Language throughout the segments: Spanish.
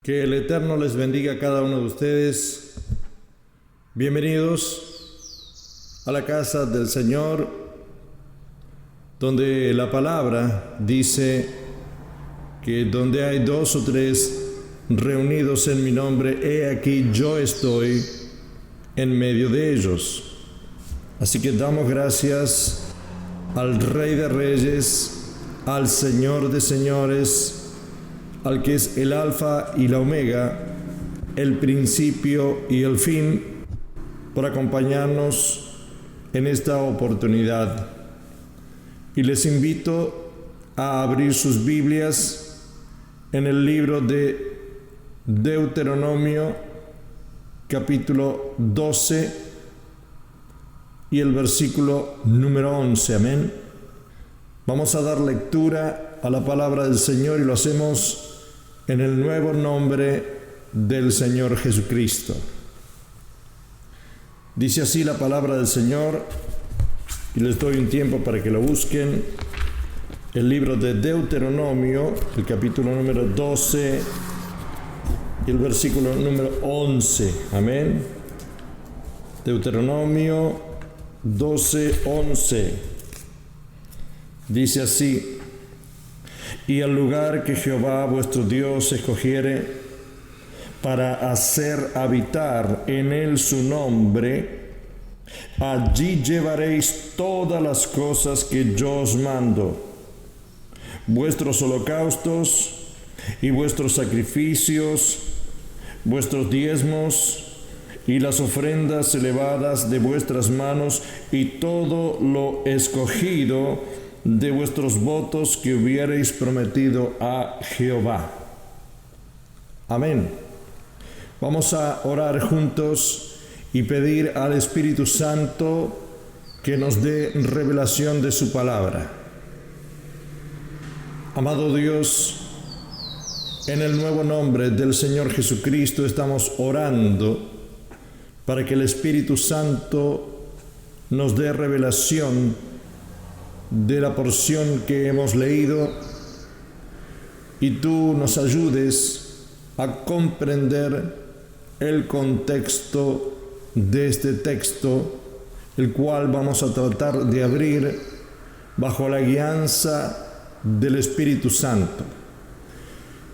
Que el Eterno les bendiga a cada uno de ustedes. Bienvenidos a la casa del Señor, donde la palabra dice que donde hay 2 o 3 reunidos en mi nombre, he aquí yo estoy en medio de ellos. Así que damos gracias al Rey de Reyes, al Señor de Señores, al que es el Alfa y la Omega, el principio y el fin, por acompañarnos en esta oportunidad. Y les invito a abrir sus Biblias en el libro de Deuteronomio, capítulo 12 y el versículo número 11. Amén. Vamos a dar lectura a la palabra del Señor y lo hacemos en el nuevo nombre del Señor Jesucristo. Dice así la palabra del Señor, y les doy un tiempo para que lo busquen. El libro de Deuteronomio, el capítulo número 12 y el versículo número 11. Amén. Deuteronomio 12, 11. Dice así: y el lugar que Jehová vuestro Dios escogiere para hacer habitar en él su nombre, allí llevaréis todas las cosas que yo os mando, vuestros holocaustos y vuestros sacrificios, vuestros diezmos y las ofrendas elevadas de vuestras manos, y todo lo escogido de vuestros votos que hubierais prometido a Jehová. Amén. Vamos a orar juntos y pedir al Espíritu Santo que nos dé revelación de su palabra. Amado Dios, en el nuevo nombre del Señor Jesucristo estamos orando para que el Espíritu Santo nos dé revelación de la porción que hemos leído y tú nos ayudes a comprender el contexto de este texto, el cual vamos a tratar de abrir bajo la guianza del Espíritu Santo.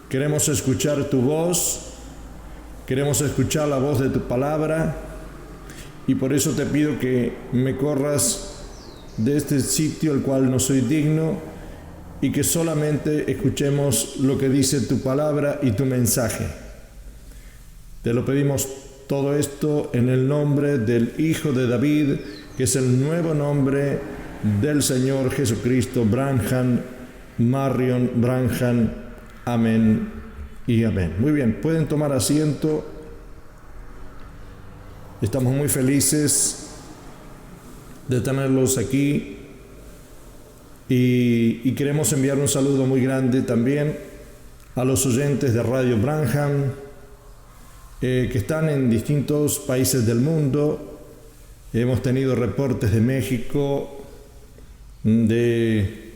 Queremos escuchar tu voz, queremos escuchar la voz de tu palabra, y por eso te pido que me corras de este sitio al cual no soy digno, y que solamente escuchemos lo que dice tu palabra y tu mensaje. Te lo pedimos todo esto en el nombre del Hijo de David, que es el nuevo nombre del Señor Jesucristo. Branham, Marion Branham. Amén y amén. Muy bien, pueden tomar asiento. Estamos muy felices de tenerlos aquí y queremos enviar un saludo muy grande también a los oyentes de Radio Branham que están en distintos países del mundo. Hemos tenido reportes de México, de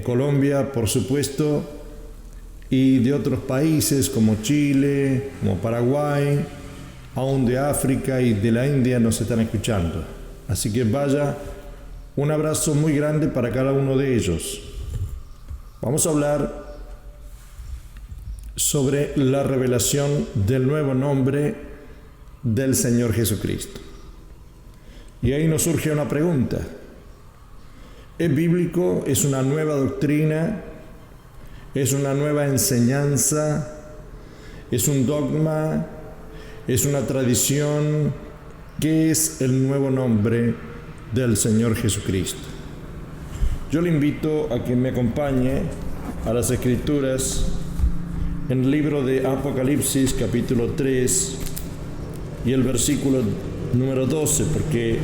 Colombia, por supuesto, y de otros países como Chile, como Paraguay, aún de África y de la India nos están escuchando. Así que vaya un abrazo muy grande para cada uno de ellos. Vamos a hablar sobre la revelación del nuevo nombre del Señor Jesucristo. Y ahí nos surge una pregunta. ¿Es bíblico? ¿Es una nueva doctrina? ¿Es una nueva enseñanza? ¿Es un dogma? ¿Es una tradición? ¿Qué es el nuevo nombre del Señor Jesucristo? Yo le invito a que me acompañe a las Escrituras en el libro de Apocalipsis, capítulo 3, y el versículo número 12, porque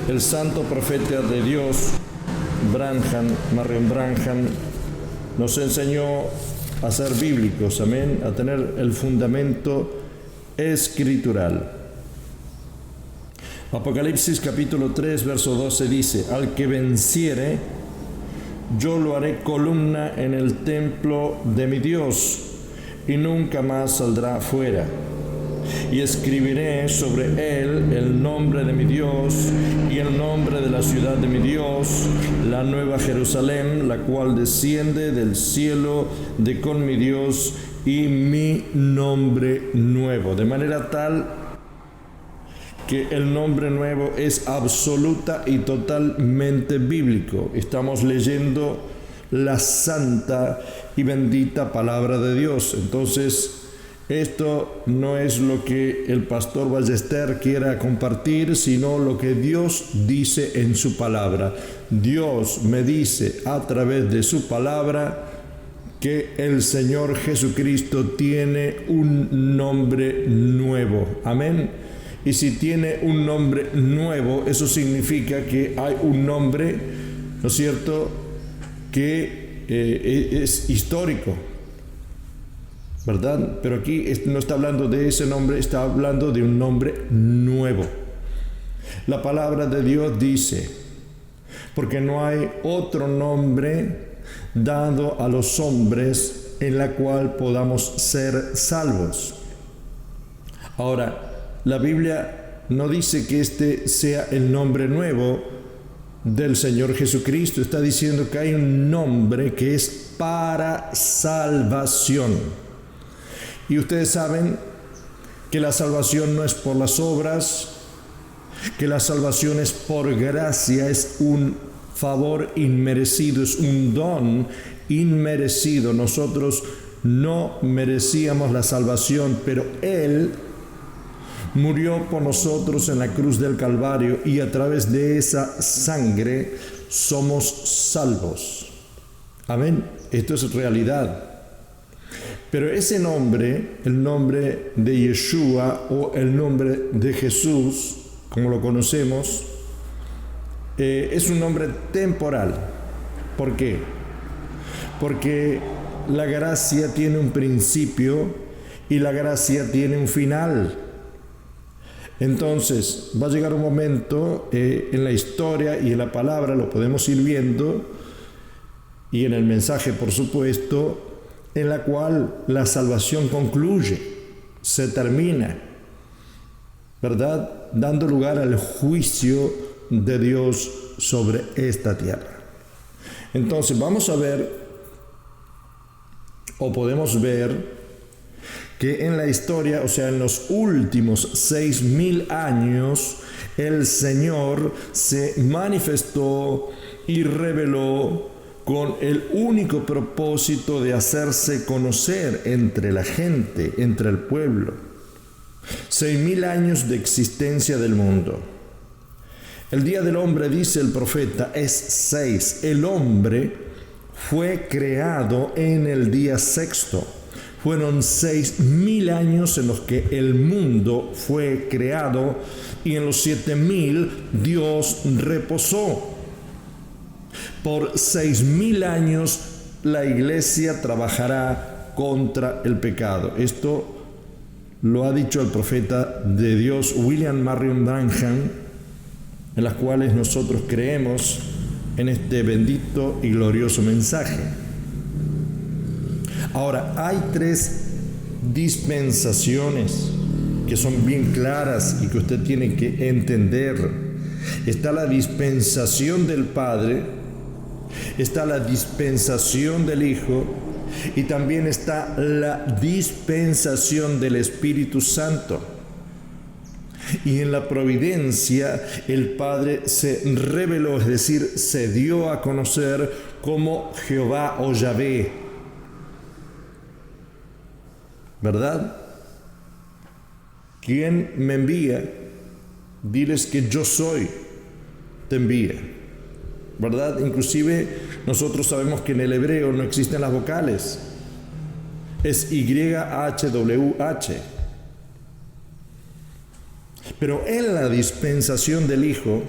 el santo profeta de Dios, Marion Branham, nos enseñó a ser bíblicos, amén, a tener el fundamento escritural. Apocalipsis capítulo 3, verso 12 dice: al que venciere, yo lo haré columna en el templo de mi Dios, y nunca más saldrá fuera. Y escribiré sobre él el nombre de mi Dios y el nombre de la ciudad de mi Dios, la nueva Jerusalén, la cual desciende del cielo de con mi Dios, y mi nombre nuevo. De manera tal que el nombre nuevo es absoluta y totalmente bíblico. Estamos leyendo la santa y bendita palabra de Dios. Entonces, esto no es lo que el pastor Ballester quiera compartir, sino lo que Dios dice en su palabra. Dios me dice a través de su palabra que el Señor Jesucristo tiene un nombre nuevo. Amén. Y si tiene un nombre nuevo, eso significa que hay un nombre, ¿no es cierto?, que es histórico, ¿verdad? Pero aquí no está hablando de ese nombre, está hablando de un nombre nuevo. La palabra de Dios dice, porque no hay otro nombre dado a los hombres en la cual podamos ser salvos. Ahora, la Biblia no dice que este sea el nombre nuevo del Señor Jesucristo. Está diciendo que hay un nombre que es para salvación. Y ustedes saben que la salvación no es por las obras, que la salvación es por gracia, es un favor inmerecido, es un don inmerecido. Nosotros no merecíamos la salvación, pero Él murió por nosotros en la cruz del Calvario y a través de esa sangre somos salvos. Amén. Esto es realidad. Pero ese nombre, el nombre de Yeshua o el nombre de Jesús, como lo conocemos, es un nombre temporal. ¿Por qué? Porque la gracia tiene un principio y la gracia tiene un final. Entonces, va a llegar un momento en la historia y en la palabra, lo podemos ir viendo, y en el mensaje, por supuesto, en la cual la salvación concluye, se termina, ¿verdad?, dando lugar al juicio de Dios sobre esta tierra. Entonces, vamos a ver, o podemos ver, que en la historia, o sea, en los últimos 6,000 años, el Señor se manifestó y reveló con el único propósito de hacerse conocer entre la gente, entre el pueblo. 6,000 años de existencia del mundo. El día del hombre, dice el profeta, es 6. El hombre fue creado en el día sexto. Fueron 6,000 años en los que el mundo fue creado y en los 7,000 Dios reposó. Por 6,000 años la iglesia trabajará contra el pecado. Esto lo ha dicho el profeta de Dios, William Marion Branham, en las cuales nosotros creemos en este bendito y glorioso mensaje. Ahora, hay 3 dispensaciones que son bien claras y que usted tiene que entender. Está la dispensación del Padre, está la dispensación del Hijo y también está la dispensación del Espíritu Santo. Y en la providencia el Padre se reveló, es decir, se dio a conocer como Jehová o Yahvé. ¿Verdad? ¿Quién me envía? Diles que yo soy, te envía. ¿Verdad? Inclusive nosotros sabemos que en el hebreo no existen las vocales. Es YHWH. Pero en la dispensación del Hijo,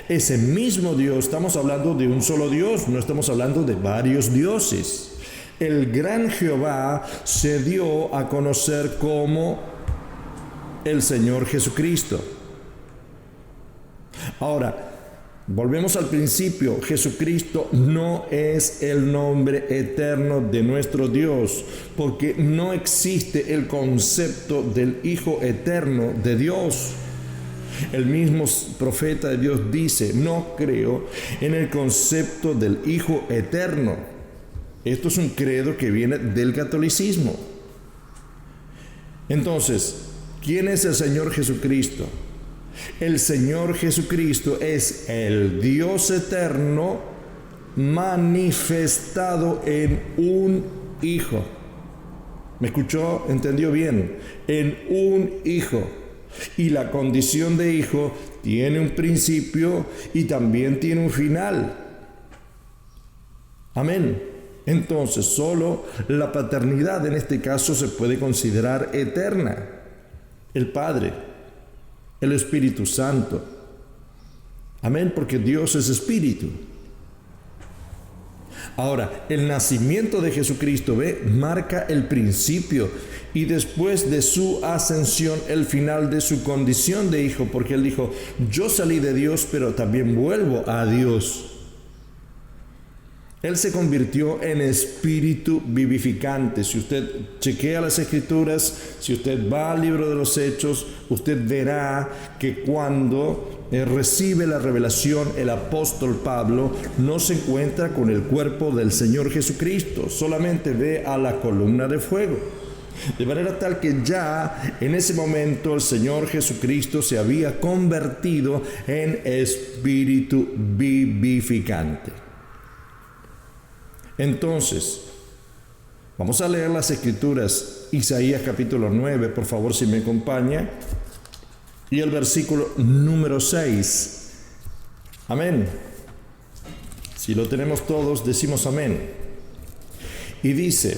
ese mismo Dios, estamos hablando de un solo Dios, no estamos hablando de varios dioses. El gran Jehová se dio a conocer como el Señor Jesucristo. Ahora, Volvemos al principio, Jesucristo no es el nombre eterno de nuestro Dios, porque no existe el concepto del Hijo eterno de Dios. El mismo profeta de Dios dice, no creo en el concepto del Hijo eterno. Esto es un credo que viene del catolicismo. Entonces, ¿quién es el Señor Jesucristo? El Señor Jesucristo es el Dios eterno manifestado en un Hijo. ¿Me escuchó? ¿Entendió bien? En un Hijo. Y la condición de Hijo tiene un principio y también tiene un final. Amén. Entonces, solo la paternidad en este caso se puede considerar eterna. El Padre, el Espíritu Santo. Amén, porque Dios es Espíritu. Ahora, el nacimiento de Jesucristo, marca el principio y después de su ascensión, el final de su condición de Hijo, porque Él dijo, yo salí de Dios, pero también vuelvo a Dios. Él se convirtió en espíritu vivificante. Si usted chequea las Escrituras, si usted va al libro de los Hechos, usted verá que cuando recibe la revelación el apóstol Pablo, no se encuentra con el cuerpo del Señor Jesucristo, solamente ve a la columna de fuego. De manera tal que ya en ese momento el Señor Jesucristo se había convertido en espíritu vivificante. Entonces, vamos a leer las Escrituras, Isaías capítulo 9, por favor, si me acompaña, y el versículo número 6. Amén. Si lo tenemos todos, decimos amén. Y dice,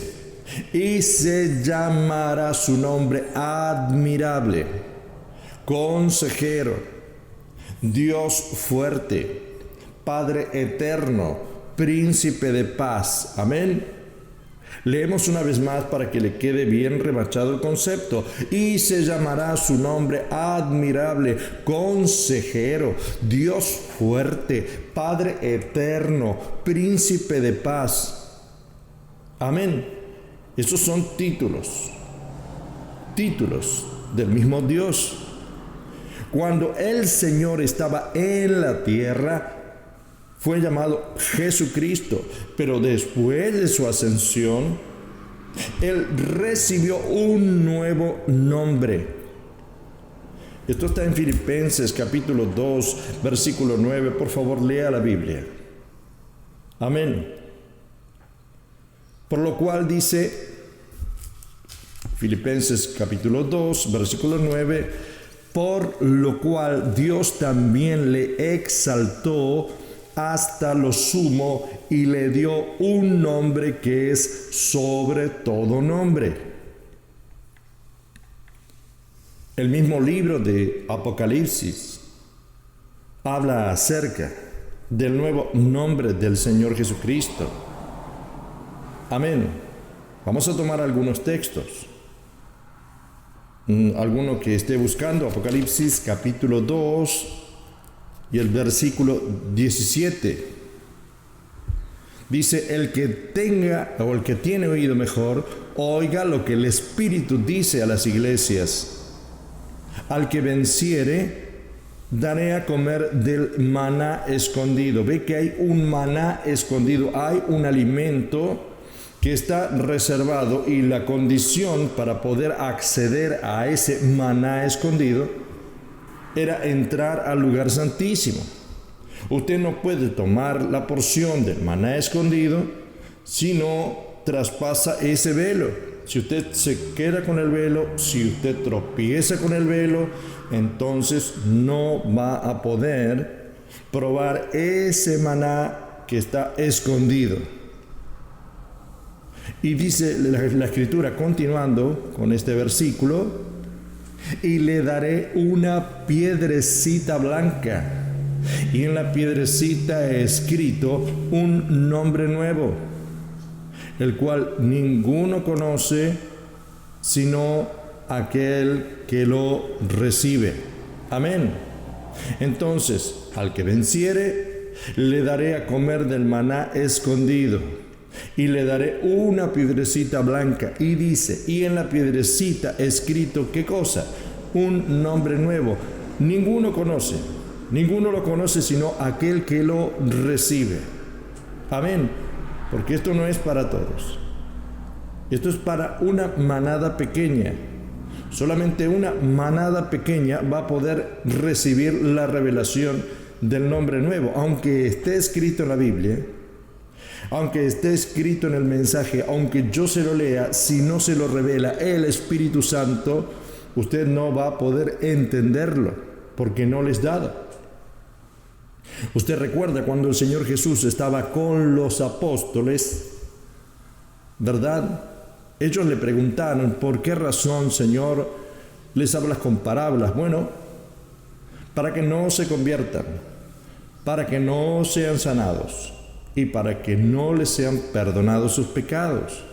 y se llamará su nombre admirable, consejero, Dios fuerte, Padre eterno, príncipe de paz. Amén. Leemos una vez más para que le quede bien remachado el concepto. Y se llamará su nombre admirable, consejero, Dios fuerte, Padre eterno, príncipe de paz. Amén. Esos son títulos del mismo Dios. Cuando el Señor estaba en la tierra, fue llamado Jesucristo, pero después de su ascensión, Él recibió un nuevo nombre. Esto está en Filipenses capítulo 2, versículo 9. Por favor, lea la Biblia. Amén. Por lo cual dice, Filipenses capítulo 2, versículo 9, por lo cual Dios también le exaltó hasta lo sumo y le dio un nombre que es sobre todo nombre. El mismo libro de Apocalipsis habla acerca del nuevo nombre del Señor Jesucristo. Amén. Vamos a tomar algunos textos. Alguno que esté buscando, Apocalipsis capítulo 2 y el versículo 17. Dice, el que tenga, o el que tiene oído mejor, oiga lo que el Espíritu dice a las iglesias. Al que venciere, daré a comer del maná escondido. Ve que hay un maná escondido, hay un alimento que está reservado, y la condición para poder acceder a ese maná escondido era entrar al lugar santísimo. Usted no puede tomar la porción del maná escondido si no traspasa ese velo. Si usted se queda con el velo, si usted tropieza con el velo, entonces no va a poder probar ese maná que está escondido. Y dice la Escritura, continuando con este versículo, y le daré una piedrecita blanca, y en la piedrecita he escrito un nombre nuevo, el cual ninguno conoce sino aquel que lo recibe. Amén. Entonces, al que venciere, le daré a comer del maná escondido, y le daré una piedrecita blanca. Y dice, y en la piedrecita escrito, ¿qué cosa? Un nombre nuevo. Ninguno lo conoce sino aquel que lo recibe. Amén. Porque esto no es para todos. Esto es para una manada pequeña. Solamente una manada pequeña va a poder recibir la revelación del nombre nuevo. Aunque esté escrito en la Biblia, aunque esté escrito en el mensaje, aunque yo se lo lea, si no se lo revela el Espíritu Santo, usted no va a poder entenderlo, porque no les dado. Usted recuerda cuando el Señor Jesús estaba con los apóstoles, ¿verdad? Ellos le preguntaron, ¿por qué razón, Señor, les hablas con parábolas? Bueno, para que no se conviertan, para que no sean sanados y para que no les sean perdonados sus pecados.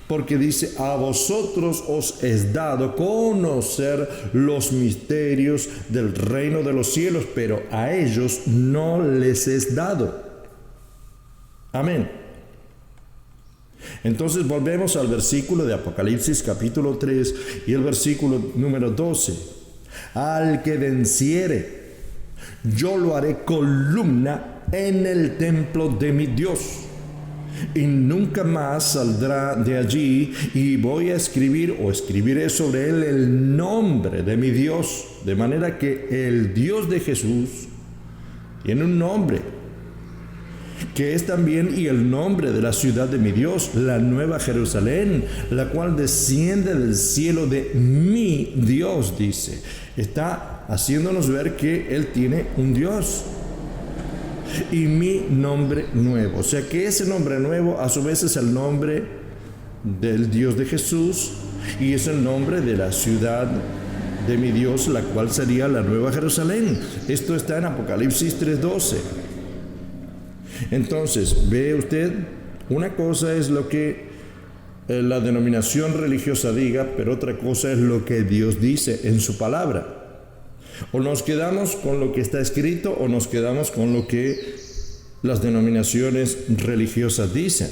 Porque dice, a vosotros os es dado conocer los misterios del reino de los cielos, pero a ellos no les es dado. Amén. Entonces volvemos al versículo de Apocalipsis capítulo 3 y el versículo número 12. Al que venciere, yo lo haré columna en el templo de mi Dios, y nunca más saldrá de allí, y voy a escribir o escribiré sobre él el nombre de mi Dios, de manera que el Dios de Jesús tiene un nombre, que es también y el nombre de la ciudad de mi Dios, la nueva Jerusalén, la cual desciende del cielo de mi Dios, dice. Está haciéndonos ver que Él tiene un Dios. Y mi nombre nuevo. O sea que ese nombre nuevo a su vez es el nombre del Dios de Jesús y es el nombre de la ciudad de mi Dios, la cual sería la nueva Jerusalén. Esto está en Apocalipsis 3:12. Entonces, ve usted, una cosa es lo que la denominación religiosa diga, pero otra cosa es lo que Dios dice en su palabra. O nos quedamos con lo que está escrito o nos quedamos con lo que las denominaciones religiosas dicen.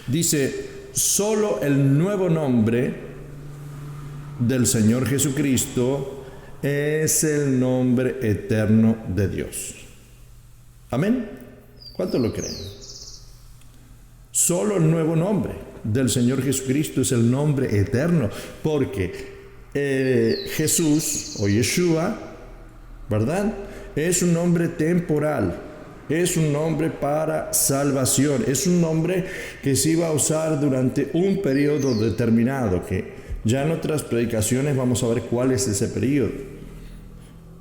Dice, solo el nuevo nombre del Señor Jesucristo es el nombre eterno de Dios. Amén. ¿Cuántos lo creen? Solo el nuevo nombre del Señor Jesucristo es el nombre eterno, porque Jesús o Yeshua, ¿verdad? Es un nombre temporal, es un nombre para salvación, es un nombre que se iba a usar durante un periodo determinado, que ya en otras predicaciones vamos a ver cuál es ese periodo.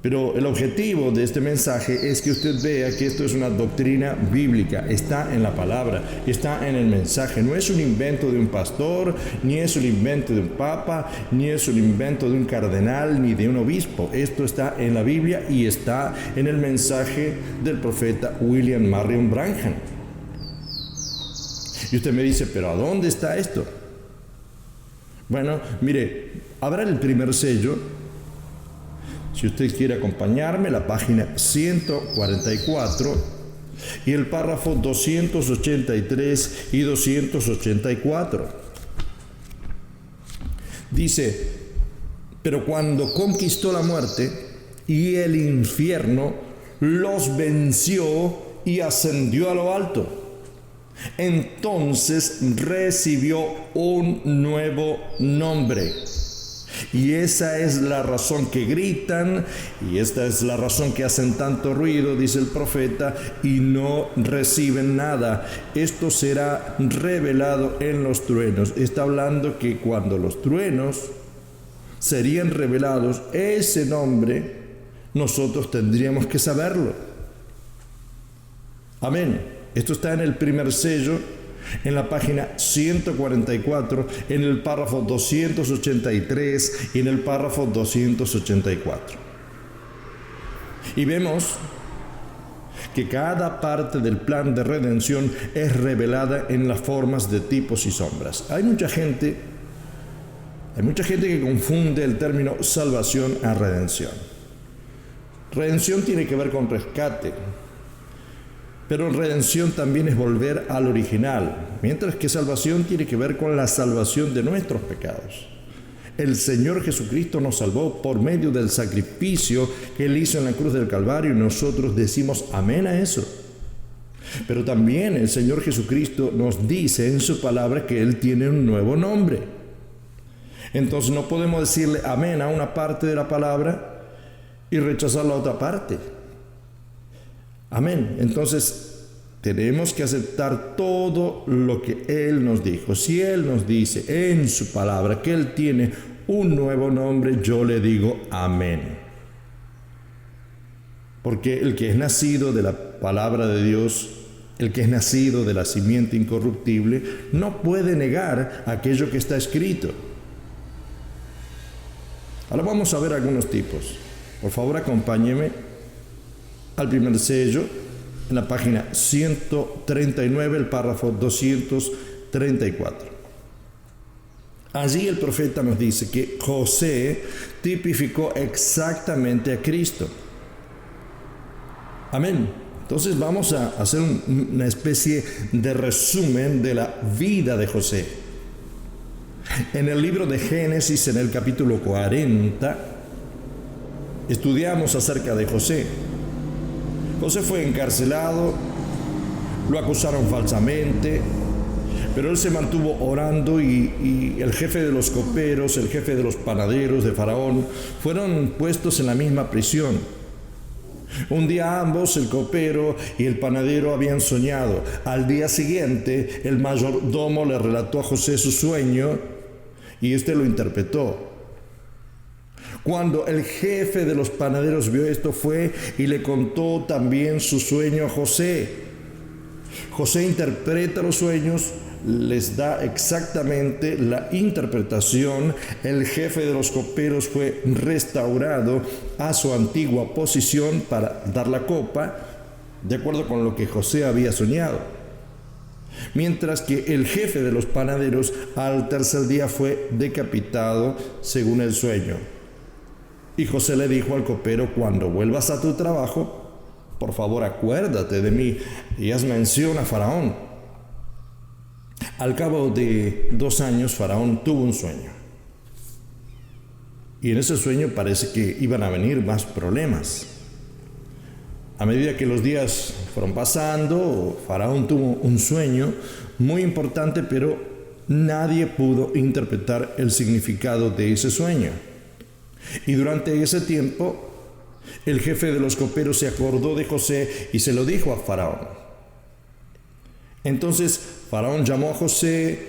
Pero el objetivo de este mensaje es que usted vea que esto es una doctrina bíblica, está en la palabra, está en el mensaje. No es un invento de un pastor, ni es un invento de un papa, ni es un invento de un cardenal, ni de un obispo. Esto está en la Biblia y está en el mensaje del profeta William Marion Branham. Y usted me dice, ¿pero a dónde está esto? Bueno, mire, habrá el primer sello. Si usted quiere acompañarme, la página 144 y el párrafo 283 y 284. Dice, pero cuando conquistó la muerte y el infierno, los venció y ascendió a lo alto. Entonces recibió un nuevo nombre. Y esa es la razón que gritan, y esta es la razón que hacen tanto ruido, dice el profeta, y no reciben nada. Esto será revelado en los truenos. Está hablando que cuando los truenos serían revelados, ese nombre nosotros tendríamos que saberlo. Amén. Esto está en el primer sello, en la página 144, en el párrafo 283 y en el párrafo 284. Y vemos que cada parte del plan de redención es revelada en las formas de tipos y sombras. Hay mucha gente Hay mucha gente que confunde el término salvación a redención. Redención tiene que ver con rescate, pero redención también es volver al original, mientras que salvación tiene que ver con la salvación de nuestros pecados. El Señor Jesucristo nos salvó por medio del sacrificio que Él hizo en la cruz del Calvario y nosotros decimos amén a eso. Pero también el Señor Jesucristo nos dice en su palabra que Él tiene un nuevo nombre. Entonces no podemos decirle amén a una parte de la palabra y rechazar la otra parte. Amén. Entonces tenemos que aceptar todo lo que Él nos dijo. Si Él nos dice en su palabra que Él tiene un nuevo nombre, yo le digo amén. Porque el que es nacido de la palabra de Dios, el que es nacido de la simiente incorruptible, no puede negar aquello que está escrito. Ahora vamos a ver algunos tipos. Por favor, acompáñeme al primer sello, en la página 139, el párrafo 234. Allí el profeta nos dice que José tipificó exactamente a Cristo. Amén. Entonces vamos a hacer una especie de resumen de la vida de José. En el libro de Génesis, en el capítulo 40, estudiamos acerca de José. José fue encarcelado, lo acusaron falsamente, pero él se mantuvo orando y el jefe de los coperos, el jefe de los panaderos de Faraón, fueron puestos en la misma prisión. Un día ambos, el copero y el panadero, habían soñado. Al día siguiente, el mayordomo le relató a José su sueño y éste lo interpretó. Cuando el jefe de los panaderos vio esto, fue y le contó también su sueño a José. José interpreta los sueños, les da exactamente la interpretación. El jefe de los coperos fue restaurado a su antigua posición para dar la copa, de acuerdo con lo que José había soñado. Mientras que el jefe de los panaderos al tercer día fue decapitado según el sueño. Y José le dijo al copero: cuando vuelvas a tu trabajo, por favor acuérdate de mí y haz mención a Faraón. Al cabo de 2 años, Faraón tuvo un sueño. Y en ese sueño parece que iban a venir más problemas. A medida que los días fueron pasando, Faraón tuvo un sueño muy importante, pero nadie pudo interpretar el significado de ese sueño. Y durante ese tiempo, el jefe de los coperos se acordó de José y se lo dijo a Faraón. Entonces Faraón llamó a José,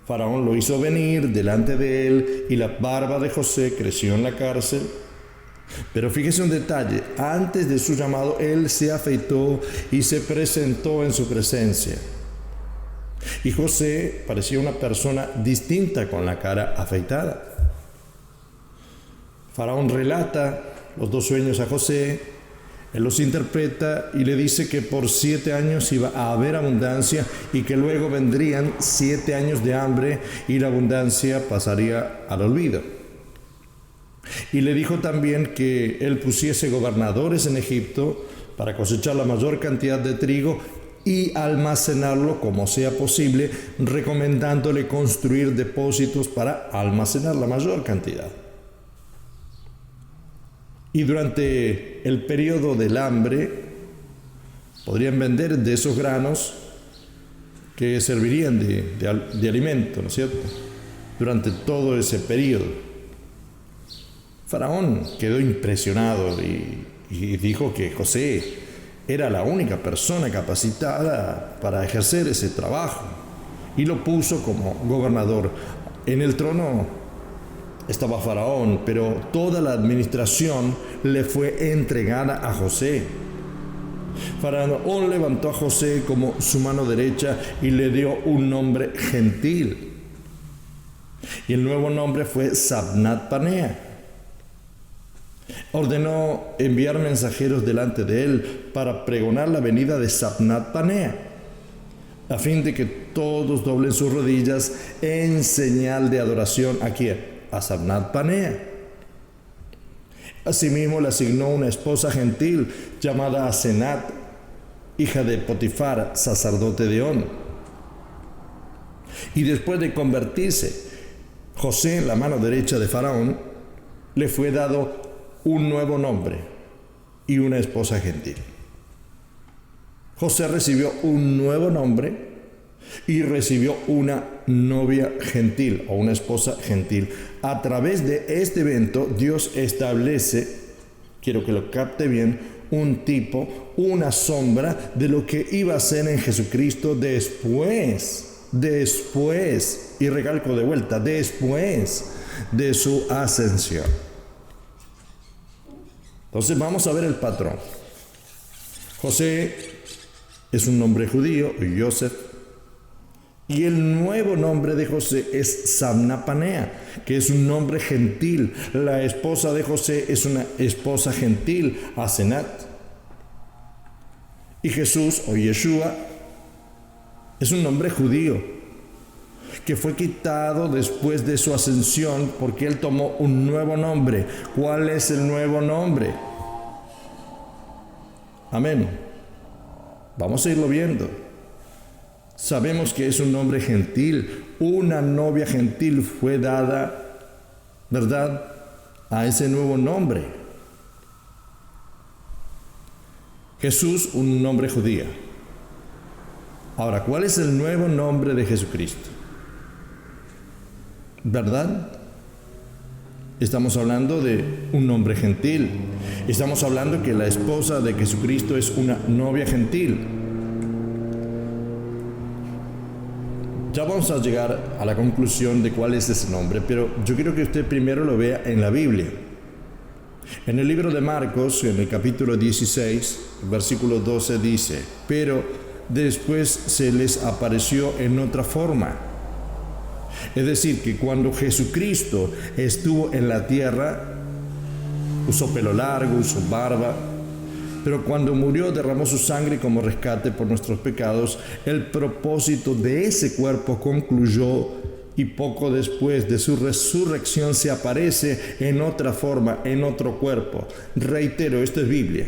Faraón lo hizo venir delante de él y la barba de José creció en la cárcel. Pero fíjese un detalle: antes de su llamado, él se afeitó y se presentó en su presencia. Y José parecía una persona distinta con la cara afeitada. Faraón relata los 2 sueños a José, él los interpreta y le dice que por 7 años iba a haber abundancia y que luego vendrían 7 años de hambre y la abundancia pasaría al olvido. Y le dijo también que él pusiese gobernadores en Egipto para cosechar la mayor cantidad de trigo y almacenarlo como sea posible, recomendándole construir depósitos para almacenar la mayor cantidad. Y durante el periodo del hambre podrían vender de esos granos que servirían de alimento, ¿no es cierto?, durante todo ese periodo. Faraón quedó impresionado y dijo que José era la única persona capacitada para ejercer ese trabajo y lo puso como gobernador. En el trono estaba Faraón, pero toda la administración le fue entregada a José. Faraón levantó a José como su mano derecha y le dio un nombre gentil. Y el nuevo nombre fue Sabnat Panea. Ordenó enviar mensajeros delante de él para pregonar la venida de Sabnat Panea, a fin de que todos doblen sus rodillas en señal de adoración. ¿A quién? a Sabnat Panea. Asimismo le asignó una esposa gentil llamada Asenat, hija de Potifar, sacerdote de On. Y después de convertirse José en la mano derecha de Faraón, le fue dado un nuevo nombre y una esposa gentil. José recibió un nuevo nombre y recibió una novia gentil o una esposa gentil. A través de este evento, Dios establece, quiero que lo capte bien, un tipo, una sombra de lo que iba a ser en Jesucristo después, y recalco de vuelta, después de su ascensión. Entonces vamos a ver el patrón. José es un nombre judío, Yosef, y el nuevo nombre de José es Sabnat Panea, que es un nombre gentil. La esposa de José es una esposa gentil, Asenat. Y Jesús, o Yeshua, es un nombre judío, que fue quitado después de su ascensión porque Él tomó un nuevo nombre. ¿Cuál es el nuevo nombre? Amén. Vamos a irlo viendo. Sabemos que es un nombre gentil. Una novia gentil fue dada, ¿verdad?, a ese nuevo nombre. Jesús, un nombre judío. Ahora, ¿cuál es el nuevo nombre de Jesucristo? ¿Verdad? Estamos hablando de un nombre gentil. Estamos hablando que la esposa de Jesucristo es una novia gentil. Ya vamos a llegar a la conclusión de cuál es ese nombre, pero yo quiero que usted primero lo vea en la Biblia. En el libro de Marcos, en el capítulo 16, versículo 12 dice: pero después se les apareció en otra forma. Es decir, que cuando Jesucristo estuvo en la tierra, usó pelo largo, usó barba, pero cuando murió derramó su sangre como rescate por nuestros pecados. El propósito de ese cuerpo concluyó y poco después de su resurrección se aparece en otra forma, en otro cuerpo. Reitero, esto es Biblia.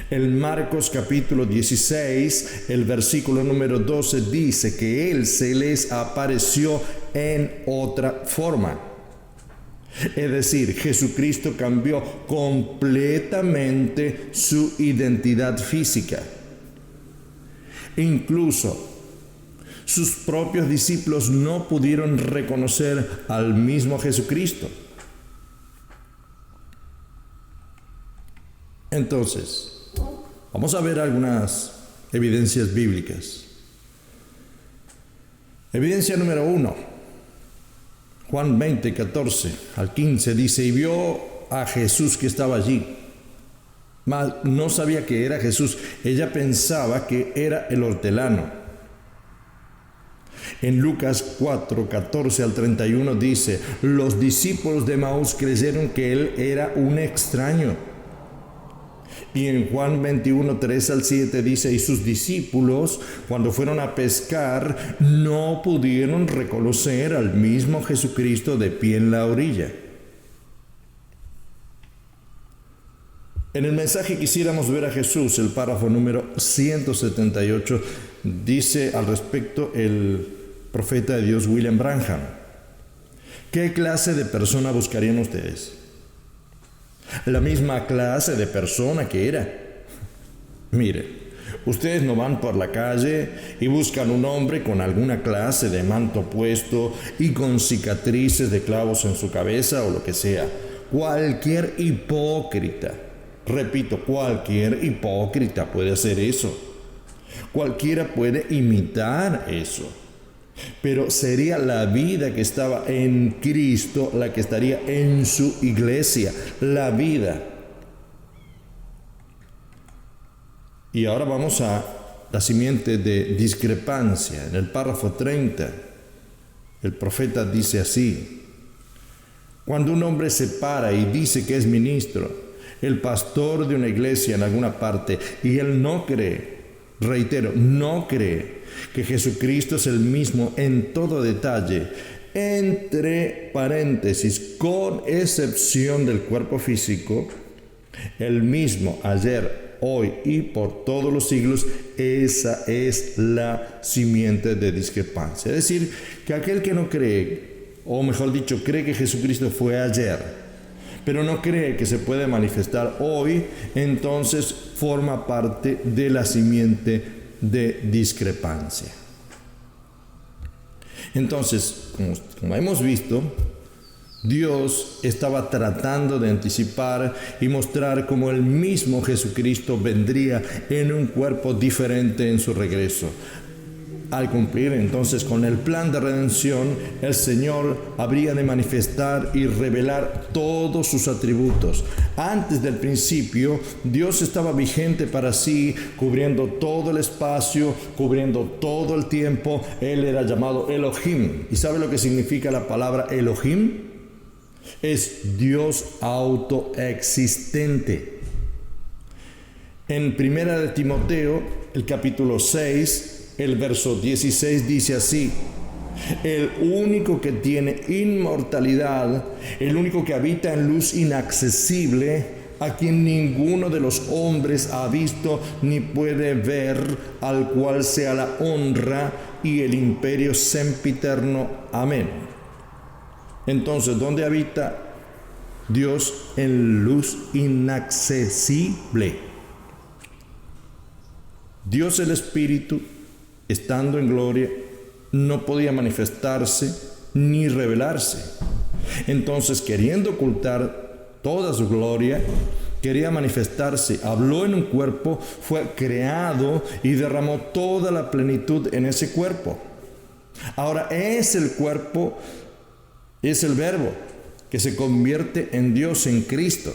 En Marcos capítulo 16, el versículo número 12 dice que Él se les apareció en otra forma. Es decir, Jesucristo cambió completamente su identidad física. Incluso sus propios discípulos no pudieron reconocer al mismo Jesucristo. Entonces, vamos a ver algunas evidencias bíblicas. Evidencia número 1. Juan 20, 14 al 15 dice: y vio a Jesús que estaba allí, mas no sabía que era Jesús. Ella pensaba que era el hortelano. En Lucas 4, 14 al 31 dice: los discípulos de Emaús creyeron que él era un extraño. Y en Juan 21, 3 al 7 dice: y sus discípulos, cuando fueron a pescar, no pudieron reconocer al mismo Jesucristo de pie en la orilla. En el mensaje quisiéramos ver a Jesús, el párrafo número 178, dice al respecto el profeta de Dios William Branham: ¿qué clase de persona buscarían ustedes? La misma clase de persona que era. Mire, ustedes no van por la calle y buscan un hombre con alguna clase de manto puesto y con cicatrices de clavos en su cabeza o lo que sea. Cualquier hipócrita, repito, cualquier hipócrita puede hacer eso. Cualquiera puede imitar eso. Pero sería la vida que estaba en Cristo la que estaría en su iglesia, la vida. Y ahora vamos a la simiente de discrepancia. En el párrafo 30, el profeta dice así: cuando un hombre se para y dice que es ministro, el pastor de una iglesia en alguna parte, y él no cree, reitero, no cree que Jesucristo es el mismo en todo detalle, Entre paréntesis, con excepción del cuerpo físico, el mismo ayer, hoy y por todos los siglos, esa es la simiente de discrepancia. Es decir, que aquel que no cree, o mejor dicho, cree que Jesucristo fue ayer, pero no cree que se puede manifestar hoy, entonces forma parte de la simiente de discrepancia. Entonces, como hemos visto, Dios estaba tratando de anticipar y mostrar cómo el mismo Jesucristo vendría en un cuerpo diferente en su regreso. Al cumplir entonces con el plan de redención, el Señor habría de manifestar y revelar todos sus atributos. Antes del principio, Dios estaba vigente para sí, cubriendo todo el espacio, cubriendo todo el tiempo. Él era llamado Elohim. ¿Y sabe lo que significa la palabra Elohim? Es Dios autoexistente. En Primera de Timoteo, el capítulo 6, el verso 16 dice así: el único que tiene inmortalidad, el único que habita en luz inaccesible, a quien ninguno de los hombres ha visto ni puede ver, al cual sea la honra y el imperio sempiterno. Amén. Entonces, ¿dónde habita Dios? En luz inaccesible. Dios el Espíritu, estando en gloria, no podía manifestarse ni revelarse. Entonces, queriendo ocultar toda su gloria, quería manifestarse, habló en un cuerpo, fue creado y derramó toda la plenitud en ese cuerpo. Ahora es el cuerpo, es el Verbo que se convierte en Dios, en Cristo.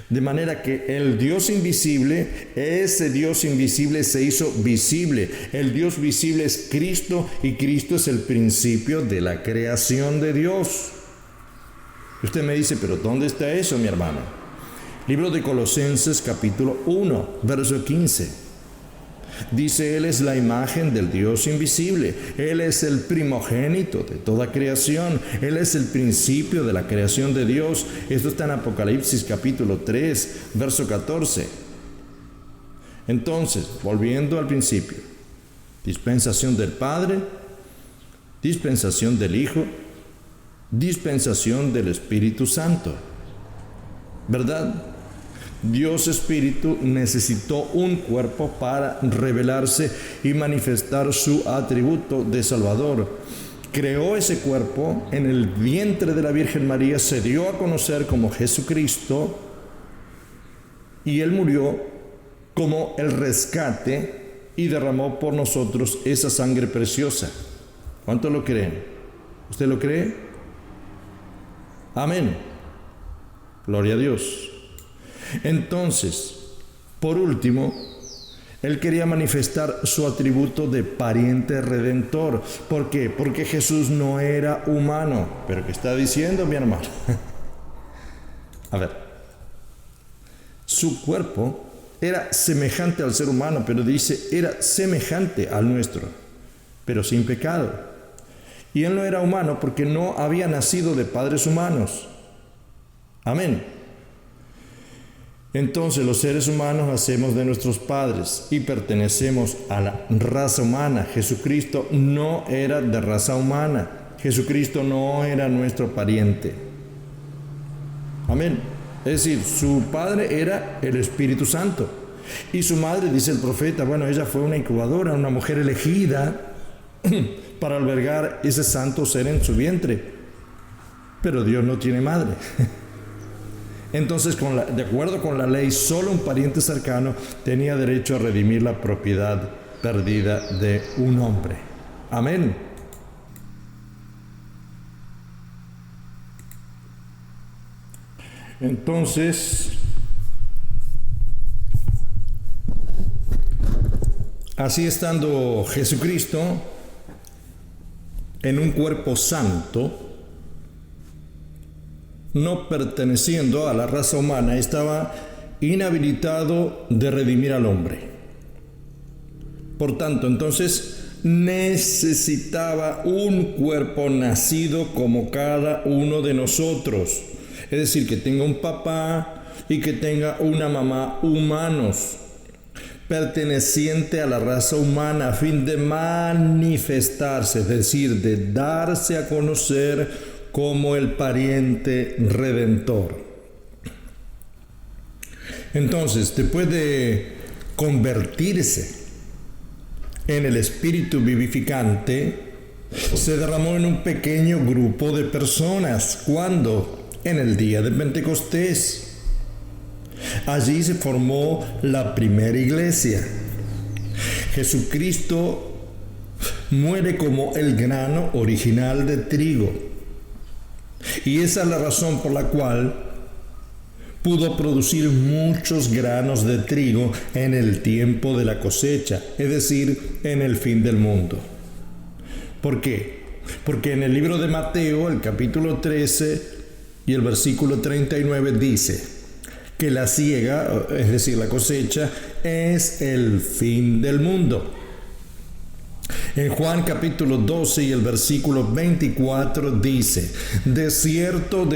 De manera que el Dios invisible, ese Dios invisible se hizo visible. El Dios visible es Cristo y Cristo es el principio de la creación de Dios. Usted me dice, pero ¿dónde está eso, mi hermano? Libro de Colosenses capítulo 1, verso 15. Dice, Él es la imagen del Dios invisible. Él es el primogénito de toda creación. Él es el principio de la creación de Dios. Esto está en Apocalipsis capítulo 3, verso 14. Entonces, volviendo al principio, dispensación del Padre, dispensación del Hijo, dispensación del Espíritu Santo. ¿Verdad? Dios Espíritu necesitó un cuerpo para revelarse y manifestar su atributo de Salvador. Creó ese cuerpo en el vientre de la Virgen María, se dio a conocer como Jesucristo y Él murió como el rescate y derramó por nosotros esa sangre preciosa. ¿Cuántos lo creen? ¿Usted lo cree? Amén. Gloria a Dios. Entonces, por último, Él quería manifestar su atributo de pariente redentor. ¿Por qué? Porque Jesús no era humano. ¿Pero qué está diciendo, mi hermano? A ver, su cuerpo era semejante al ser humano, pero dice, era semejante al nuestro, pero sin pecado. Y Él no era humano porque no había nacido de padres humanos. Amén. Entonces los seres humanos nacemos de nuestros padres y pertenecemos a la raza humana. Jesucristo no era de raza humana. Jesucristo no era nuestro pariente. Amén. Es decir, su padre era el Espíritu Santo. Y su madre, dice el profeta, bueno, ella fue una incubadora, una mujer elegida para albergar ese santo ser en su vientre. Pero Dios no tiene madre. Entonces, de acuerdo con la ley, solo un pariente cercano tenía derecho a redimir la propiedad perdida de un hombre. Amén. Entonces, así estando Jesucristo en un cuerpo santo, no perteneciendo a la raza humana, estaba inhabilitado de redimir al hombre. Por tanto, entonces, necesitaba un cuerpo nacido como cada uno de nosotros. Es decir, que tenga un papá y que tenga una mamá humanos, perteneciente a la raza humana, a fin de manifestarse, es decir, de darse a conocer como el pariente redentor. Entonces, después de convertirse en el Espíritu vivificante, se derramó en un pequeño grupo de personas. ¿Cuándo? En el día de Pentecostés. Allí se formó la primera iglesia. Jesucristo muere como el grano original de trigo. Y esa es la razón por la cual pudo producir muchos granos de trigo en el tiempo de la cosecha, es decir, en el fin del mundo. ¿Por qué? Porque en el libro de Mateo, el capítulo 13 y el versículo 39 dice que la siega, es decir, la cosecha, es el fin del mundo. En Juan capítulo 12 y el versículo 24 dice: de cierto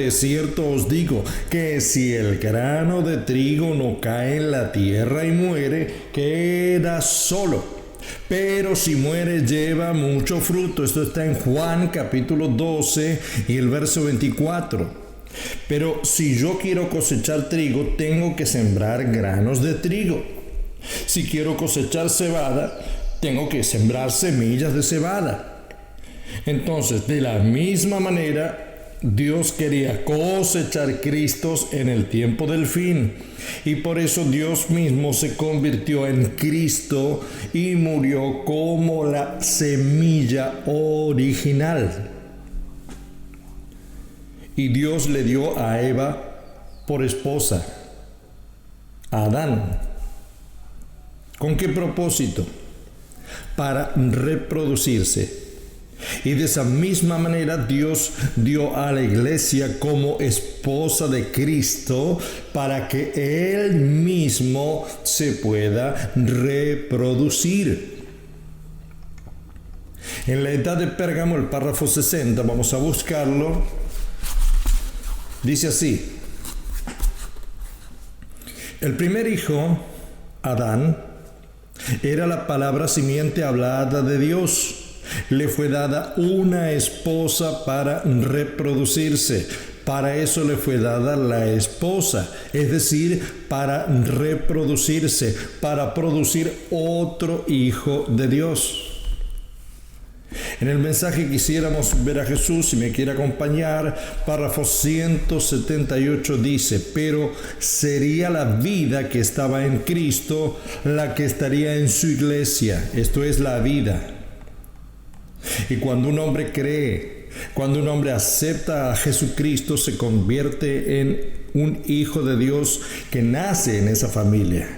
os digo, que si el grano de trigo no cae en la tierra y muere, queda solo. Pero si muere, lleva mucho fruto. Esto está en Juan capítulo 12 y el verso 24. Pero si yo quiero cosechar trigo, tengo que sembrar granos de trigo. Si quiero cosechar cebada, tengo que sembrar semillas de cebada. Entonces, de la misma manera, Dios quería cosechar Cristos en el tiempo del fin. Y por eso Dios mismo se convirtió en Cristo y murió como la semilla original. Y Dios le dio a Eva por esposa, a Adán. ¿Con qué propósito? Para reproducirse. Y de esa misma manera Dios dio a la iglesia como esposa de Cristo para que Él mismo se pueda reproducir. En la edad de Pérgamo, el párrafo 60, vamos a buscarlo, dice así: el primer hijo, Adán, era la palabra simiente hablada de Dios. Le fue dada una esposa para reproducirse. Para eso le fue dada la esposa, es decir, para reproducirse, para producir otro hijo de Dios. En el mensaje quisiéramos ver a Jesús, si me quiere acompañar, párrafo 178 dice: pero sería la vida que estaba en Cristo la que estaría en su iglesia. Esto es la vida. Y cuando un hombre cree, cuando un hombre acepta a Jesucristo, se convierte en un hijo de Dios que nace en esa familia.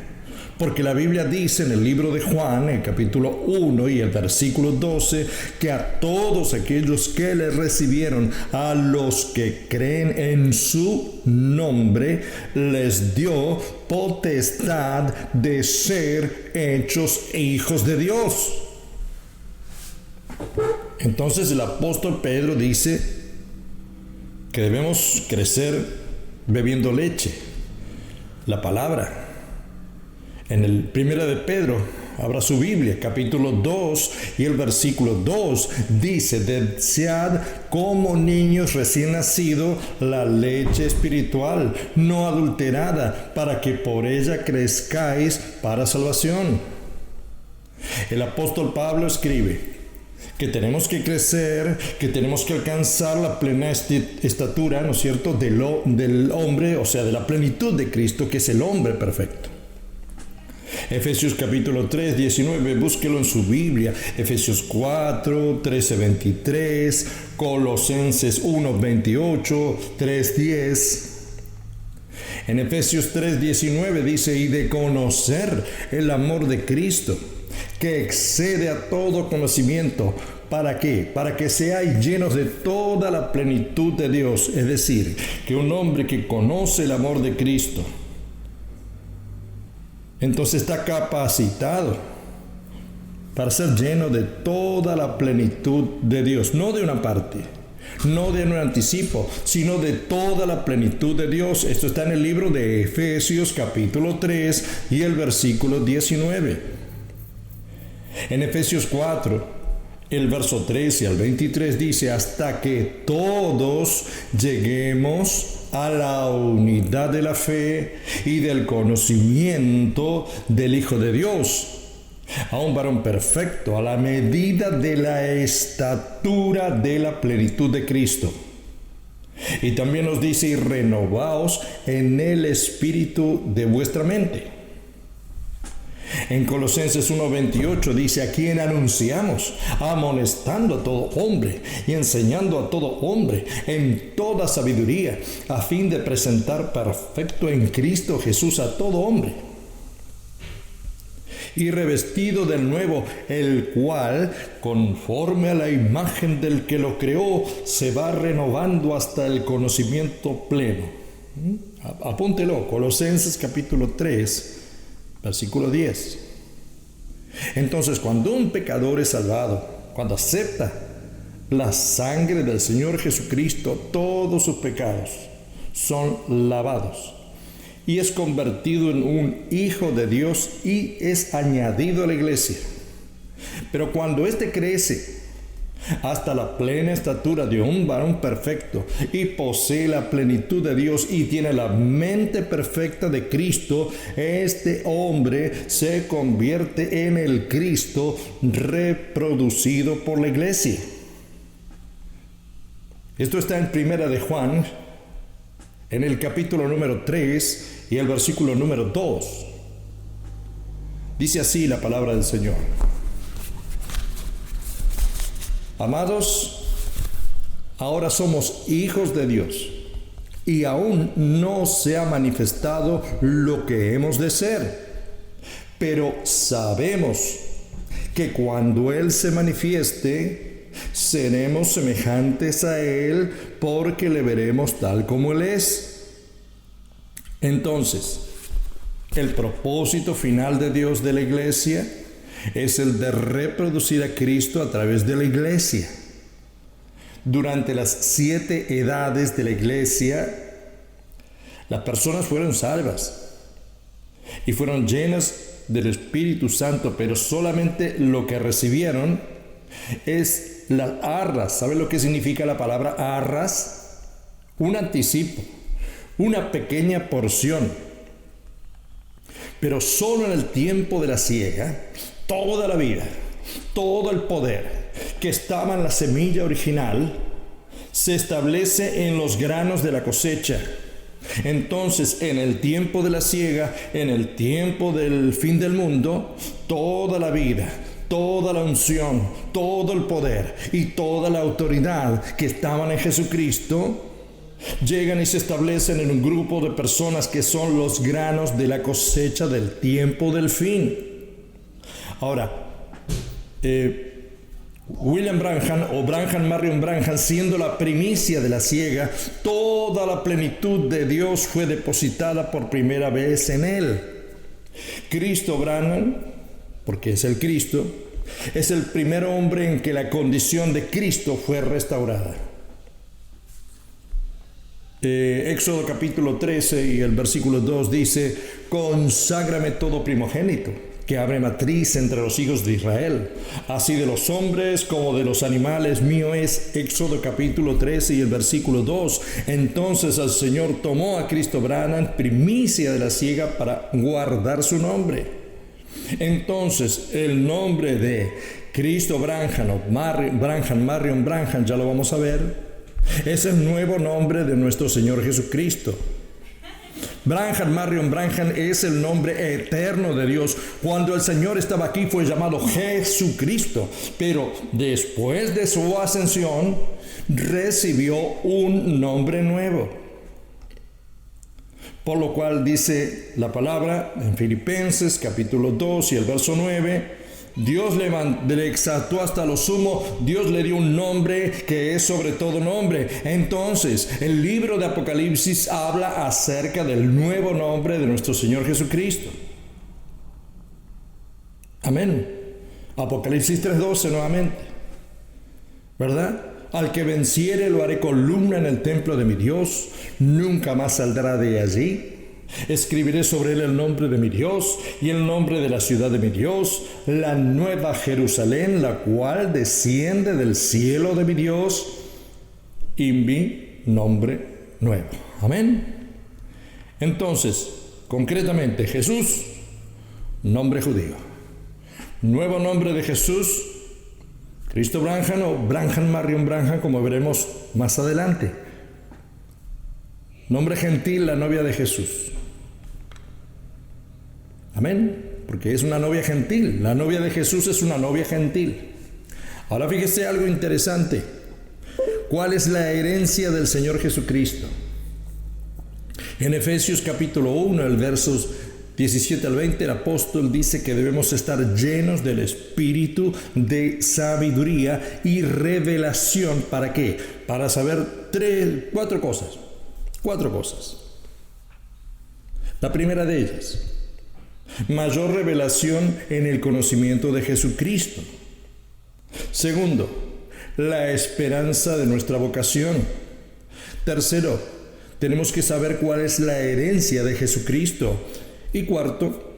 Porque la Biblia dice en el libro de Juan, en el capítulo 1 y el versículo 12, que a todos aquellos que le recibieron, a los que creen en su nombre, les dio potestad de ser hechos hijos de Dios. Entonces el apóstol Pedro dice que debemos crecer bebiendo leche, la palabra. En el primero de Pedro, abra su Biblia, capítulo 2 y el versículo 2 dice: desead como niños recién nacidos la leche espiritual, no adulterada, para que por ella crezcáis para salvación. El apóstol Pablo escribe que tenemos que crecer, que tenemos que alcanzar la plena estatura, ¿no es cierto?, del hombre, o sea, de la plenitud de Cristo, que es el hombre perfecto. Efesios capítulo 3, 19, búsquelo en su Biblia. Efesios 4, 13, 23, Colosenses 1, 28, 3, 10. En Efesios 3, 19 dice: y de conocer el amor de Cristo, que excede a todo conocimiento. ¿Para qué? Para que seáis llenos de toda la plenitud de Dios. Es decir, que un hombre que conoce el amor de Cristo, entonces está capacitado para ser lleno de toda la plenitud de Dios, no de una parte, no de un anticipo, sino de toda la plenitud de Dios. Esto está en el libro de Efesios capítulo 3 y el versículo 19. En Efesios 4, el verso 13 al 23 dice: hasta que todos lleguemos a la unidad de la fe y del conocimiento del Hijo de Dios, a un varón perfecto, a la medida de la estatura de la plenitud de Cristo. Y también nos dice: y renovaos en el espíritu de vuestra mente. En Colosenses 1:28 dice: a quien anunciamos, amonestando a todo hombre y enseñando a todo hombre en toda sabiduría, a fin de presentar perfecto en Cristo Jesús a todo hombre. Y revestido del nuevo, el cual, conforme a la imagen del que lo creó, se va renovando hasta el conocimiento pleno. Apúntelo, Colosenses capítulo 3, versículo 10. Entonces, cuando un pecador es salvado, cuando acepta la sangre del Señor Jesucristo, todos sus pecados son lavados y es convertido en un hijo de Dios y es añadido a la iglesia. Pero cuando éste crece hasta la plena estatura de un varón perfecto y posee la plenitud de Dios y tiene la mente perfecta de Cristo, este hombre se convierte en el Cristo reproducido por la iglesia. Esto está en Primera de Juan, en el capítulo número 3 y el versículo número 2. Dice así la palabra del Señor: amados, ahora somos hijos de Dios, y aún no se ha manifestado lo que hemos de ser, pero sabemos que cuando Él se manifieste, seremos semejantes a Él, porque le veremos tal como Él es. Entonces, el propósito final de Dios de la iglesia es el de reproducir a Cristo a través de la iglesia. Durante las 7 edades de la iglesia, las personas fueron salvas y fueron llenas del Espíritu Santo, pero solamente lo que recibieron es las arras. ¿Sabe lo que significa la palabra arras? Un anticipo, una pequeña porción. Pero solo en el tiempo de la siega, toda la vida, todo el poder que estaba en la semilla original se establece en los granos de la cosecha. Entonces, en el tiempo de la siega, en el tiempo del fin del mundo, toda la vida, toda la unción, todo el poder y toda la autoridad que estaban en Jesucristo llegan y se establecen en un grupo de personas que son los granos de la cosecha del tiempo del fin. Ahora, William Branham o Branham Marion Branham, siendo la primicia de la siega, toda la plenitud de Dios fue depositada por primera vez en él. Cristo Branham, porque es el Cristo, es el primer hombre en que la condición de Cristo fue restaurada. Éxodo capítulo 13 y el versículo 2 dice: conságrame todo primogénito que abre matriz entre los hijos de Israel, así de los hombres como de los animales, mío es. Éxodo capítulo 13 y el versículo 2. Entonces el Señor tomó a Cristo Branham, primicia de la siega, para guardar su nombre. Entonces el nombre de Cristo Branham o Branham Marion Branham, ya lo vamos a ver, es el nuevo nombre de nuestro Señor Jesucristo. Branham Marion Branham es el nombre eterno de Dios. Cuando el Señor estaba aquí fue llamado Jesucristo, pero después de su ascensión recibió un nombre nuevo. Por lo cual dice la palabra en Filipenses capítulo 2 y el verso 9: Dios le exaltó hasta lo sumo, Dios le dio un nombre que es sobre todo nombre. Entonces, el libro de Apocalipsis habla acerca del nuevo nombre de nuestro Señor Jesucristo. Amén. Apocalipsis 3:12 nuevamente, ¿verdad? Al que venciere lo haré columna en el templo de mi Dios, nunca más saldrá de allí. Escribiré sobre él el nombre de mi Dios y el nombre de la ciudad de mi Dios, la nueva Jerusalén, la cual desciende del cielo de mi Dios, y mi nombre nuevo. Amén. Entonces, concretamente, Jesús, nombre judío. Nuevo nombre de Jesús, Cristo Branham o Branham Marion Branham, como veremos más adelante. Nombre gentil, la novia de Jesús. Amén, porque es una novia gentil. La novia de Jesús es una novia gentil. Ahora fíjese algo interesante. ¿Cuál es la herencia del Señor Jesucristo? En Efesios capítulo 1, el versos 17 al 20, el apóstol dice que debemos estar llenos del espíritu de sabiduría y revelación. ¿Para qué? Para saber cuatro cosas. La primera de ellas, mayor revelación en el conocimiento de Jesucristo. Segundo, la esperanza de nuestra vocación. Tercero, tenemos que saber cuál es la herencia de Jesucristo. Y cuarto,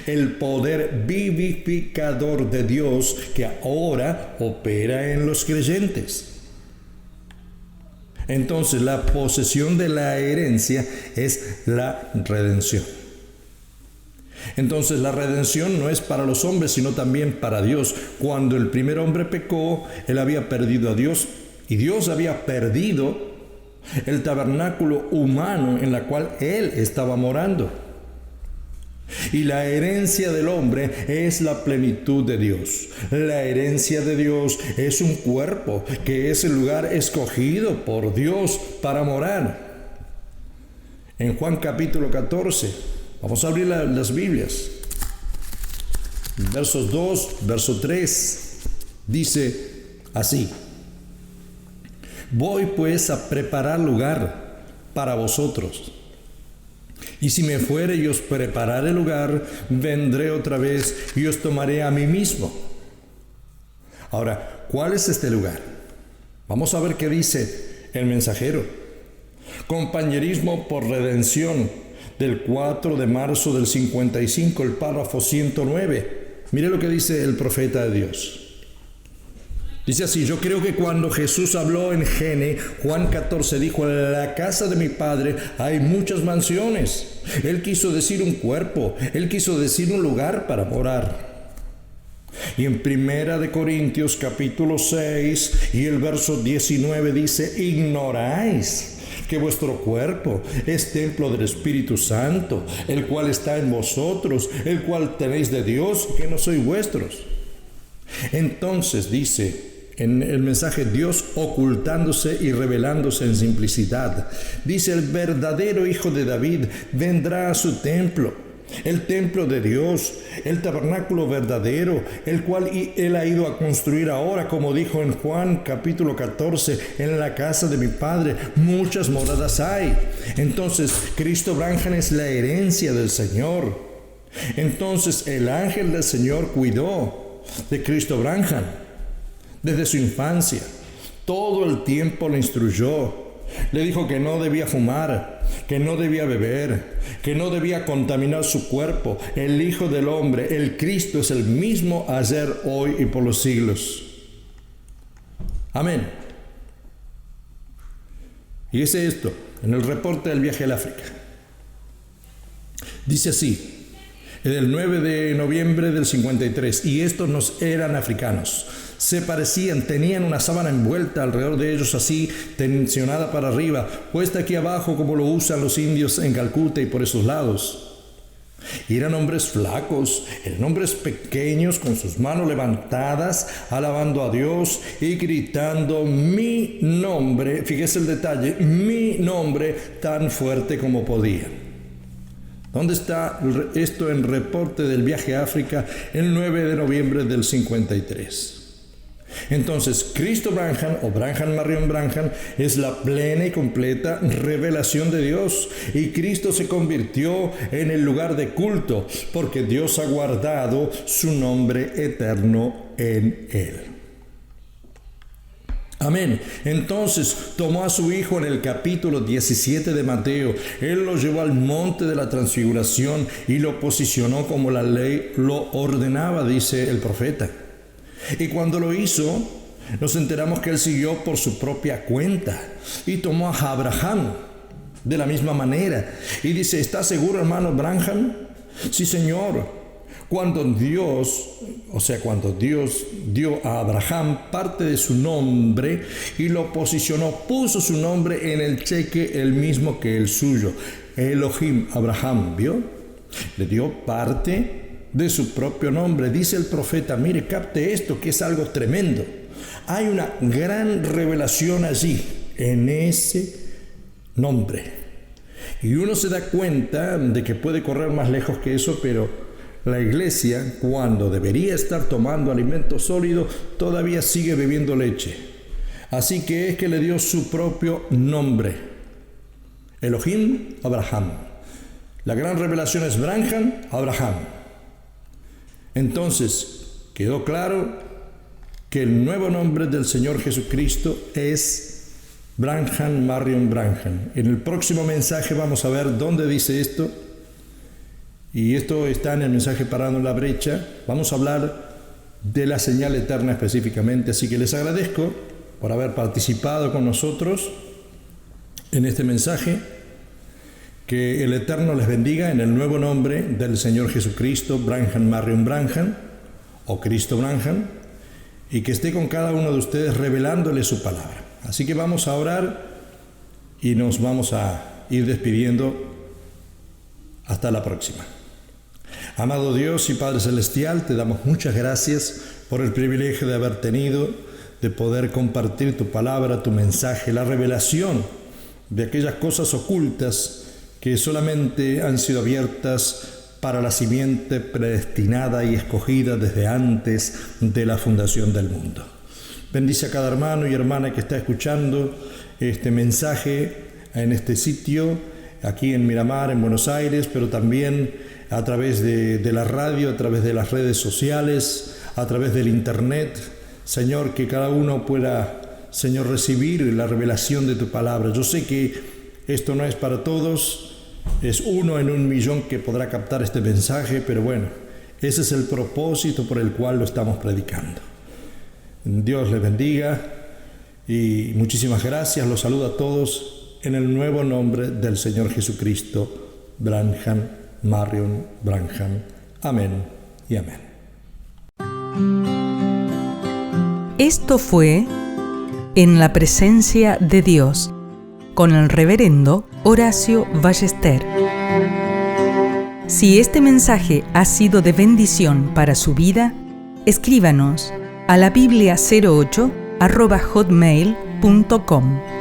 el poder vivificador de Dios que ahora opera en los creyentes. Entonces, la posesión de la herencia es la redención. Entonces, la redención no es para los hombres, sino también para Dios. Cuando el primer hombre pecó, él había perdido a Dios, y Dios había perdido el tabernáculo humano en la cual él estaba morando. Y la herencia del hombre es la plenitud de Dios. La herencia de Dios es un cuerpo que es el lugar escogido por Dios para morar. En Juan capítulo 14, vamos a abrir las Biblias. Versos 2, verso 3, dice así: voy pues a preparar lugar para vosotros. Y si me fuere y os preparare lugar, vendré otra vez y os tomaré a mí mismo. Ahora, ¿cuál es este lugar? Vamos a ver qué dice el mensajero. Compañerismo por redención, del 4 de marzo del 55, el párrafo 109. Mire lo que dice el profeta de Dios. Dice así: yo creo que cuando Jesús habló en Gene, Juan 14 dijo: en la casa de mi Padre hay muchas mansiones. Él quiso decir un cuerpo, él quiso decir un lugar para morar. Y en Primera de Corintios capítulo 6 y el verso 19 dice: ignoráis que vuestro cuerpo es templo del Espíritu Santo, el cual está en vosotros, el cual tenéis de Dios, que no sois vuestros. Entonces dice en el mensaje, Dios ocultándose y revelándose en simplicidad. Dice: el verdadero Hijo de David vendrá a su templo, el templo de Dios, el tabernáculo verdadero, el cual él ha ido a construir ahora, como dijo en Juan capítulo 14, en la casa de mi Padre muchas moradas hay. Entonces, Cristo Branham es la herencia del Señor. Entonces, el ángel del Señor cuidó de Cristo Branham desde su infancia. Todo el tiempo le instruyó. Le dijo que no debía fumar, que no debía beber, que no debía contaminar su cuerpo. El Hijo del Hombre, el Cristo, es el mismo ayer, hoy y por los siglos. Amén. Y es esto, en el reporte del viaje al África. Dice así, en el 9 de noviembre del 53, y estos no eran africanos. Se parecían, tenían una sábana envuelta alrededor de ellos, así tensionada para arriba, puesta aquí abajo como lo usan los indios en Calcuta y por esos lados. Y eran hombres flacos, eran hombres pequeños con sus manos levantadas, alabando a Dios y gritando mi nombre, fíjese el detalle, mi nombre tan fuerte como podían. ¿Dónde está esto en reporte del viaje a África el 9 de noviembre del 53? Entonces, Cristo Branham o Branham Marion Branham es la plena y completa revelación de Dios. Y Cristo se convirtió en el lugar de culto porque Dios ha guardado su nombre eterno en él. Amén. Entonces tomó a su hijo en el capítulo 17 de Mateo. Él lo llevó al monte de la transfiguración y lo posicionó como la ley lo ordenaba, dice el profeta. Y cuando lo hizo, nos enteramos que él siguió por su propia cuenta y tomó a Abraham de la misma manera. Y dice, ¿está seguro, hermano Branham? Sí, Señor. Cuando Dios dio a Abraham parte de su nombre y lo posicionó, puso su nombre en el cheque el mismo que el suyo. Elohim, Abraham, ¿vio? Le dio parte de su propio nombre. Dice el profeta, mire, capte esto que es algo tremendo. Hay una gran revelación allí, en ese nombre. Y uno se da cuenta de que puede correr más lejos que eso, pero la iglesia, cuando debería estar tomando alimento sólido, todavía sigue bebiendo leche. Así que es que le dio su propio nombre. Elohim, Abraham. La gran revelación es Branham, Abraham. Entonces, quedó claro que el nuevo nombre del Señor Jesucristo es Branham Marion Branham. En el próximo mensaje vamos a ver dónde dice esto. Y esto está en el mensaje Parando la Brecha. Vamos a hablar de la señal eterna específicamente. Así que les agradezco por haber participado con nosotros en este mensaje. Que el Eterno les bendiga en el nuevo nombre del Señor Jesucristo, Branham Marion Branham, o Cristo Branham, y que esté con cada uno de ustedes revelándole su palabra. Así que vamos a orar y nos vamos a ir despidiendo. Hasta la próxima. Amado Dios y Padre Celestial, te damos muchas gracias por el privilegio de haber tenido, de poder compartir tu palabra, tu mensaje, la revelación de aquellas cosas ocultas que solamente han sido abiertas para la simiente predestinada y escogida desde antes de la fundación del mundo. Bendice a cada hermano y hermana que está escuchando este mensaje en este sitio, aquí en Miramar, en Buenos Aires, pero también a través de la radio, a través de las redes sociales, a través del internet. Señor, que cada uno pueda, Señor, recibir la revelación de tu palabra. Yo sé que esto no es para todos, es 1 en 1.000.000 que podrá captar este mensaje, pero bueno, ese es el propósito por el cual lo estamos predicando. Dios les bendiga y muchísimas gracias. Los saludo a todos en el nuevo nombre del Señor Jesucristo, Branham Marion Branham. Amén y amén. Esto fue En la presencia de Dios, con el reverendo Horacio Ballester. Si este mensaje ha sido de bendición para su vida, escríbanos a la biblia08@hotmail.com.